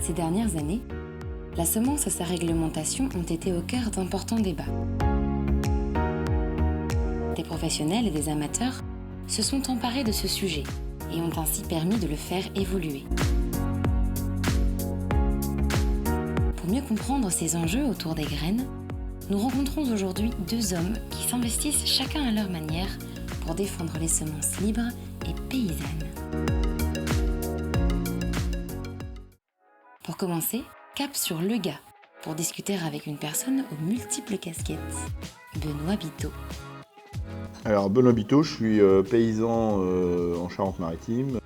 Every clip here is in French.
Ces dernières années, la semence et sa réglementation ont été au cœur d'importants débats. Des professionnels et des amateurs se sont emparés de ce sujet et ont ainsi permis de le faire évoluer. Pour mieux comprendre ces enjeux autour des graines, nous rencontrons aujourd'hui deux hommes qui s'investissent chacun à leur manière pour défendre les semences libres et paysannes. Pour commencer, cap sur Le Gars, pour discuter avec une personne aux multiples casquettes, Benoît Biteau. Alors Benoît Biteau, je suis paysan en Charente-Maritime.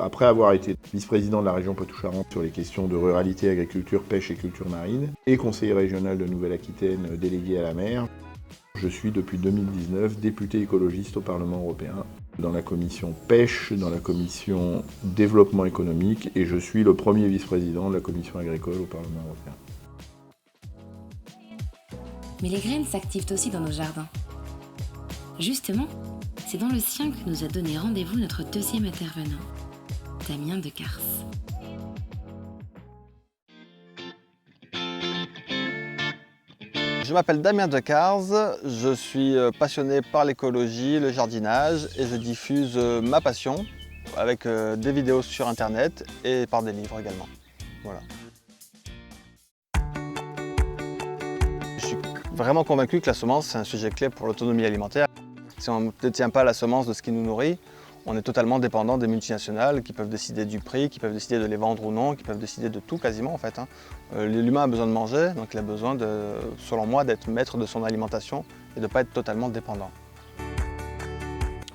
Après avoir été vice-président de la région Poitou-Charentes sur les questions de ruralité, agriculture, pêche et culture marine, et conseiller régional de Nouvelle-Aquitaine délégué à la mer, je suis depuis 2019 député écologiste au Parlement européen, dans la commission pêche, dans la commission développement économique, et je suis le premier vice-président de la commission agricole au Parlement européen. Mais les graines s'activent aussi dans nos jardins. Justement, c'est dans le sien que nous a donné rendez-vous notre deuxième intervenant, Damien Decars. Je m'appelle Damien Decars, je suis passionné par l'écologie, le jardinage et je diffuse ma passion avec des vidéos sur internet et par des livres également. Voilà. Je suis vraiment convaincu que la semence c'est un sujet clé pour l'autonomie alimentaire. Si on ne détient pas la semence de ce qui nous nourrit, on est totalement dépendant des multinationales qui peuvent décider du prix, qui peuvent décider de les vendre ou non, qui peuvent décider de tout quasiment en fait. L'humain a besoin de manger, donc il a besoin, selon moi, d'être maître de son alimentation et de ne pas être totalement dépendant.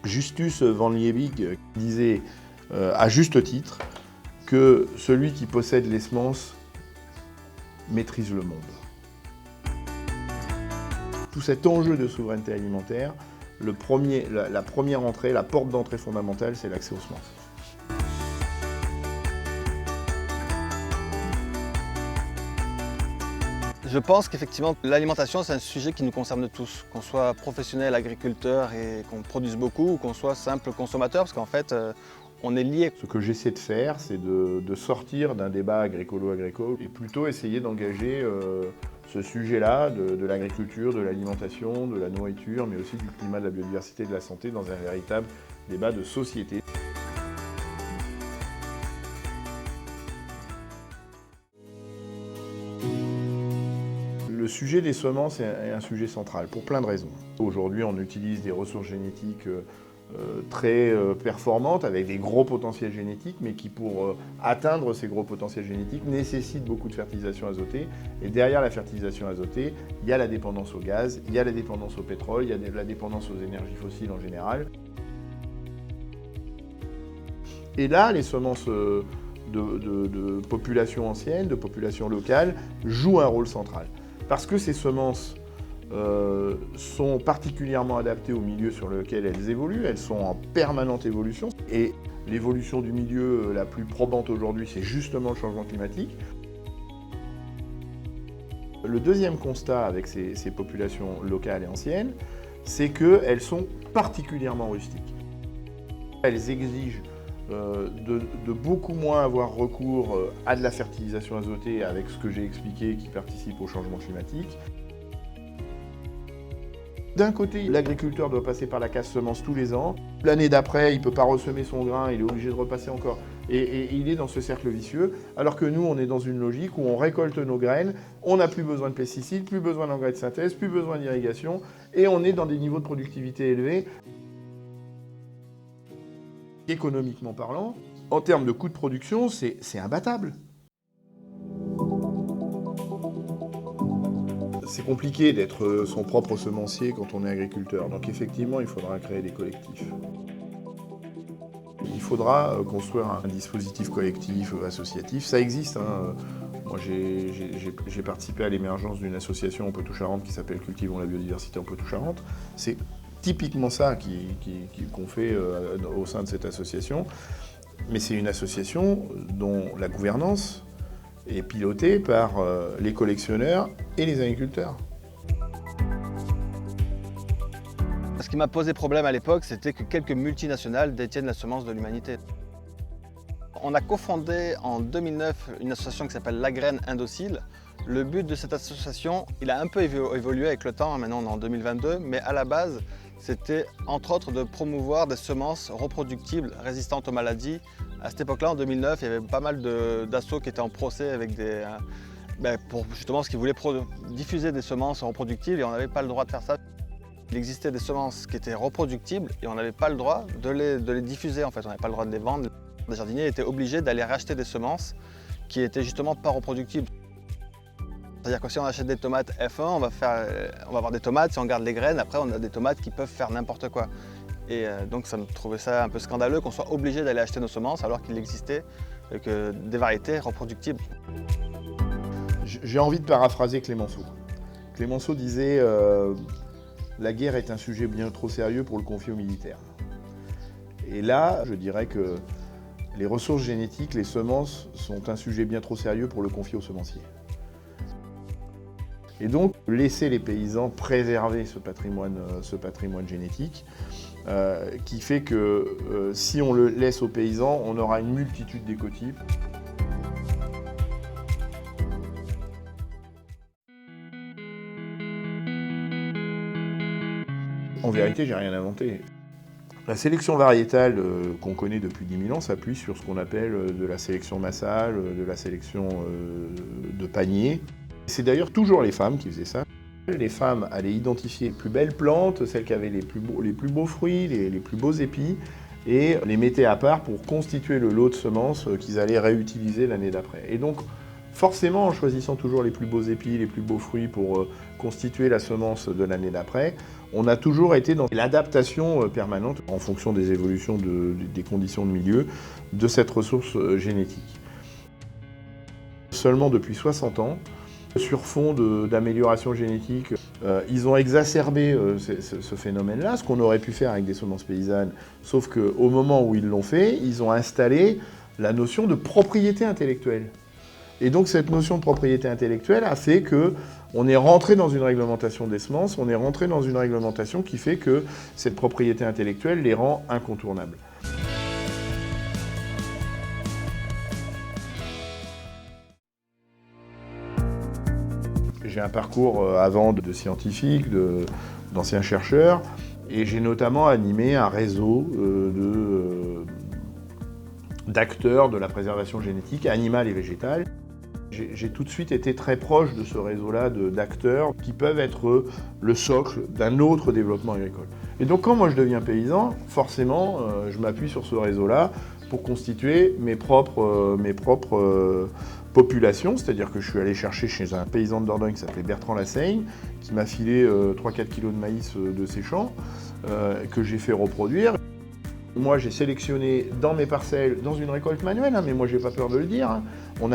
Justus van Liebig disait à juste titre que celui qui possède les semences maîtrise le monde. Tout cet enjeu de souveraineté alimentaire, la première entrée, la porte d'entrée fondamentale, c'est l'accès aux semences. Je pense qu'effectivement, l'alimentation, c'est un sujet qui nous concerne tous, qu'on soit professionnel, agriculteur et qu'on produise beaucoup, ou qu'on soit simple consommateur, parce qu'en fait, on est liés. Ce que j'essaie de faire, c'est de sortir d'un débat agricolo-agricole et plutôt essayer d'engager ce sujet-là de l'agriculture, de l'alimentation, de la nourriture, mais aussi du climat, de la biodiversité et de la santé dans un véritable débat de société. Le sujet des semences est un sujet central pour plein de raisons. Aujourd'hui, on utilise des ressources génétiques très performantes, avec des gros potentiels génétiques, mais qui, pour atteindre ces gros potentiels génétiques, nécessitent beaucoup de fertilisation azotée. Et derrière la fertilisation azotée, il y a la dépendance au gaz, il y a la dépendance au pétrole, il y a la dépendance aux énergies fossiles en général. Et là, les semences de population ancienne, de population locale, jouent un rôle central. Parce que ces semences sont particulièrement adaptées au milieu sur lequel elles évoluent, elles sont en permanente évolution. Et l'évolution du milieu la plus probante aujourd'hui, c'est justement le changement climatique. Le deuxième constat avec ces populations locales et anciennes, c'est qu'elles sont particulièrement rustiques. Elles exigent de beaucoup moins avoir recours à de la fertilisation azotée avec ce que j'ai expliqué qui participe au changement climatique. D'un côté, l'agriculteur doit passer par la casse semences tous les ans. L'année d'après, il ne peut pas ressemer son grain, il est obligé de repasser encore. Et il est dans ce cercle vicieux, alors que nous, on est dans une logique où on récolte nos graines, on n'a plus besoin de pesticides, plus besoin d'engrais de synthèse, plus besoin d'irrigation, et on est dans des niveaux de productivité élevés. Économiquement parlant, en termes de coût de production, c'est imbattable. C'est compliqué d'être son propre semencier quand on est agriculteur, donc effectivement, il faudra créer des collectifs. Il faudra construire un dispositif collectif, associatif. Ça existe. Moi, j'ai participé à l'émergence d'une association en Poitou-Charentes qui s'appelle Cultivons la biodiversité en Poitou-Charentes. C'est typiquement ça qu'on fait au sein de cette association. Mais c'est une association dont la gouvernance est pilotée par les collectionneurs et les agriculteurs. Ce qui m'a posé problème à l'époque, c'était que quelques multinationales détiennent la semence de l'humanité. On a cofondé en 2009 une association qui s'appelle La Graine Indocile. Le but de cette association, il a un peu évolué avec le temps, maintenant on est en 2022, mais à la base, c'était entre autres de promouvoir des semences reproductibles résistantes aux maladies. À cette époque-là, en 2009, il y avait pas mal d'assauts qui étaient en procès avec pour justement ce qu'ils voulaient diffuser des semences reproductibles et on n'avait pas le droit de faire ça. Il existait des semences qui étaient reproductibles et on n'avait pas le droit de les diffuser en fait, on n'avait pas le droit de les vendre. Les jardiniers étaient obligés d'aller racheter des semences qui étaient justement pas reproductibles. C'est-à-dire que si on achète des tomates F1, on va avoir des tomates, si on garde les graines, après on a des tomates qui peuvent faire n'importe quoi. Et donc ça me trouvait ça un peu scandaleux qu'on soit obligé d'aller acheter nos semences alors qu'il existait des variétés reproductibles. J'ai envie de paraphraser Clémenceau. Clémenceau disait la guerre est un sujet bien trop sérieux pour le confier aux militaires. Et là, je dirais que les ressources génétiques, les semences, sont un sujet bien trop sérieux pour le confier aux semenciers. Et donc, laisser les paysans préserver ce patrimoine génétique, qui fait que si on le laisse aux paysans, on aura une multitude d'écotypes. En vérité, j'ai rien inventé. La sélection variétale qu'on connaît depuis 10 000 ans s'appuie sur ce qu'on appelle de la sélection massale, de la sélection de panier. C'est d'ailleurs toujours les femmes qui faisaient ça. Les femmes allaient identifier les plus belles plantes, celles qui avaient les plus beaux fruits, les plus beaux épis, et les mettaient à part pour constituer le lot de semences qu'ils allaient réutiliser l'année d'après. Et donc, forcément, en choisissant toujours les plus beaux épis, les plus beaux fruits pour constituer la semence de l'année d'après, on a toujours été dans l'adaptation permanente en fonction des évolutions des conditions de milieu de cette ressource génétique. Seulement depuis 60 ans, sur fond d'amélioration génétique, ils ont exacerbé ce phénomène-là, ce qu'on aurait pu faire avec des semences paysannes, sauf qu'au moment où ils l'ont fait, ils ont installé la notion de propriété intellectuelle. Et donc cette notion de propriété intellectuelle a fait qu'on est rentré dans une réglementation des semences, on est rentré dans une réglementation qui fait que cette propriété intellectuelle les rend incontournables. J'ai un parcours avant de scientifique, d'ancien chercheur, et j'ai notamment animé un réseau d'acteurs de la préservation génétique animale et végétale. J'ai tout de suite été très proche de ce réseau-là d'acteurs qui peuvent être le socle d'un autre développement agricole. Et donc quand moi je deviens paysan, forcément je m'appuie sur ce réseau-là pour constituer mes propres populations, c'est-à-dire que je suis allé chercher chez un paysan de Dordogne qui s'appelait Bertrand Lassaigne, qui m'a filé 3-4 kilos de maïs de ses champs, que j'ai fait reproduire. Moi, j'ai sélectionné dans mes parcelles, dans une récolte manuelle, mais moi, j'ai pas peur de le dire. On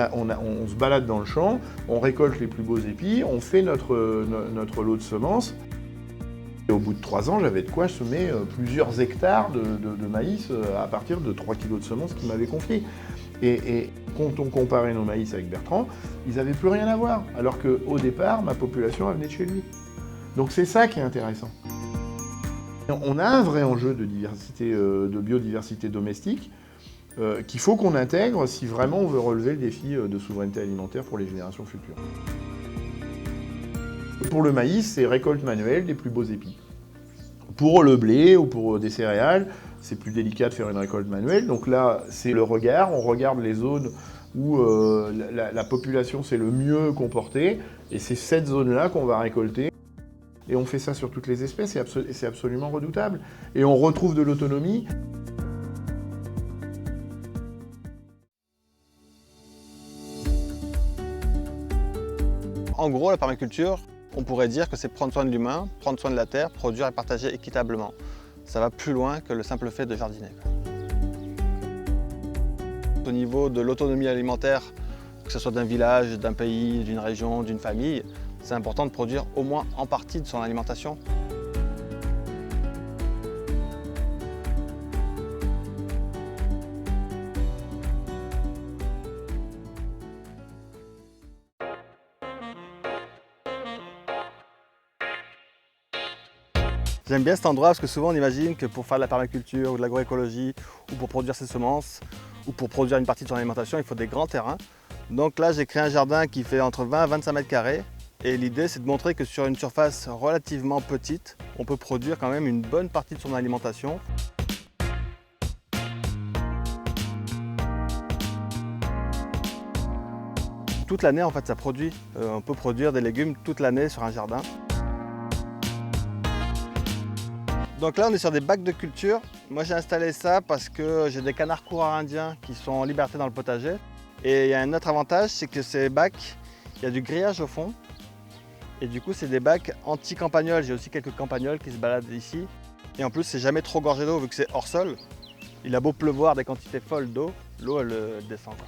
se balade dans le champ, on récolte les plus beaux épis, on fait notre lot de semences. Et au bout de 3 ans, j'avais de quoi semer plusieurs hectares de maïs à partir de 3 kilos de semences qu'il m'avait confié. Et quand on comparait nos maïs avec Bertrand, ils n'avaient plus rien à voir, alors qu'au départ, ma population elle venait de chez lui. Donc c'est ça qui est intéressant. On a un vrai enjeu de biodiversité domestique qu'il faut qu'on intègre si vraiment on veut relever le défi de souveraineté alimentaire pour les générations futures. Pour le maïs, c'est récolte manuelle des plus beaux épis. Pour le blé ou pour des céréales, c'est plus délicat de faire une récolte manuelle. Donc là, c'est le regard. On regarde les zones où la population s'est le mieux comportée. Et c'est cette zone-là qu'on va récolter. Et on fait ça sur toutes les espèces, et c'est absolument redoutable. Et on retrouve de l'autonomie. En gros, la permaculture, on pourrait dire que c'est prendre soin de l'humain, prendre soin de la terre, produire et partager équitablement. Ça va plus loin que le simple fait de jardiner. Au niveau de l'autonomie alimentaire, que ce soit d'un village, d'un pays, d'une région, d'une famille, c'est important de produire au moins en partie de son alimentation. J'aime bien cet endroit parce que souvent on imagine que pour faire de la permaculture ou de l'agroécologie ou pour produire ses semences ou pour produire une partie de son alimentation, il faut des grands terrains. Donc là, j'ai créé un jardin qui fait entre 20 et 25 mètres carrés. Et l'idée, c'est de montrer que sur une surface relativement petite, on peut produire quand même une bonne partie de son alimentation. Toute l'année, en fait, ça produit. On peut produire des légumes toute l'année sur un jardin. Donc là, on est sur des bacs de culture. Moi, j'ai installé ça parce que j'ai des canards coureurs indiens qui sont en liberté dans le potager. Et il y a un autre avantage, c'est que ces bacs, il y a du grillage au fond. Et du coup, c'est des bacs anti-campagnols. J'ai aussi quelques campagnols qui se baladent ici. Et en plus, c'est jamais trop gorgé d'eau vu que c'est hors sol. Il a beau pleuvoir des quantités folles d'eau, l'eau, elle descend, quoi.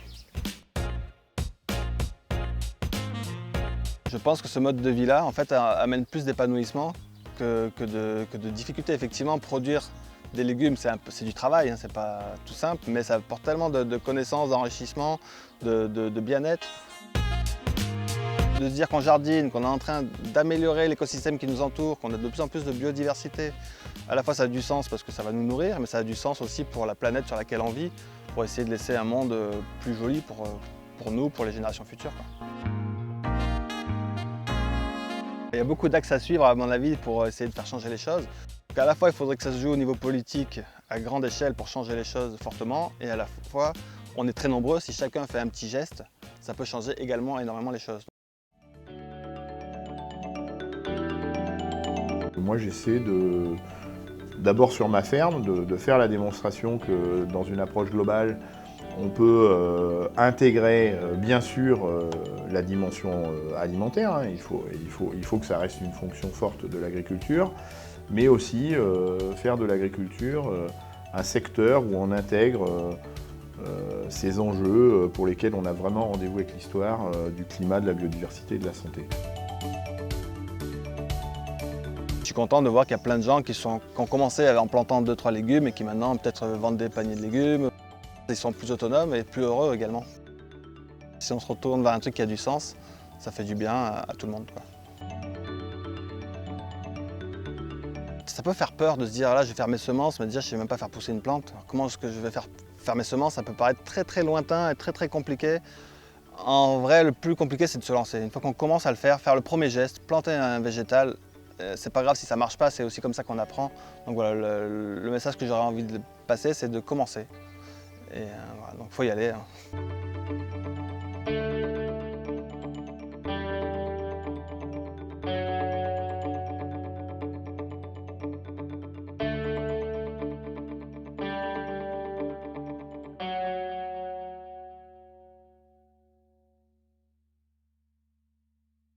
Je pense que ce mode de vie-là, en fait, amène plus d'épanouissement que de difficultés. Effectivement, produire des légumes, c'est du travail, hein, c'est pas tout simple, mais ça apporte tellement de connaissances, d'enrichissement, de bien-être. De se dire qu'on jardine, qu'on est en train d'améliorer l'écosystème qui nous entoure, qu'on a de plus en plus de biodiversité, à la fois ça a du sens parce que ça va nous nourrir, mais ça a du sens aussi pour la planète sur laquelle on vit, pour essayer de laisser un monde plus joli pour nous, pour les générations futures, quoi. Il y a beaucoup d'axes à suivre à mon avis pour essayer de faire changer les choses. Donc à la fois il faudrait que ça se joue au niveau politique à grande échelle pour changer les choses fortement et à la fois on est très nombreux, si chacun fait un petit geste, ça peut changer également énormément les choses. Moi j'essaie d'abord sur ma ferme, de faire la démonstration que dans une approche globale, on peut intégrer bien sûr la dimension alimentaire, hein. Il faut que ça reste une fonction forte de l'agriculture, mais aussi faire de l'agriculture un secteur où on intègre ces enjeux pour lesquels on a vraiment rendez-vous avec l'histoire du climat, de la biodiversité et de la santé. Je suis content de voir qu'il y a plein de gens qui ont commencé en plantant 2-3 légumes et qui maintenant peut-être vendent des paniers de légumes. Ils sont plus autonomes et plus heureux également. Si on se retourne vers un truc qui a du sens, ça fait du bien à tout le monde, quoi. Ça peut faire peur de se dire là je vais faire mes semences, mais déjà je ne sais même pas faire pousser une plante. Alors, comment est-ce que je vais faire mes semences? Ça peut paraître très très lointain et très très compliqué. En vrai, le plus compliqué c'est de se lancer. Une fois qu'on commence à le faire le premier geste, planter un végétal, c'est pas grave si ça marche pas, c'est aussi comme ça qu'on apprend. Donc voilà, le message que j'aurais envie de passer, c'est de commencer. Et voilà, donc faut y aller, hein.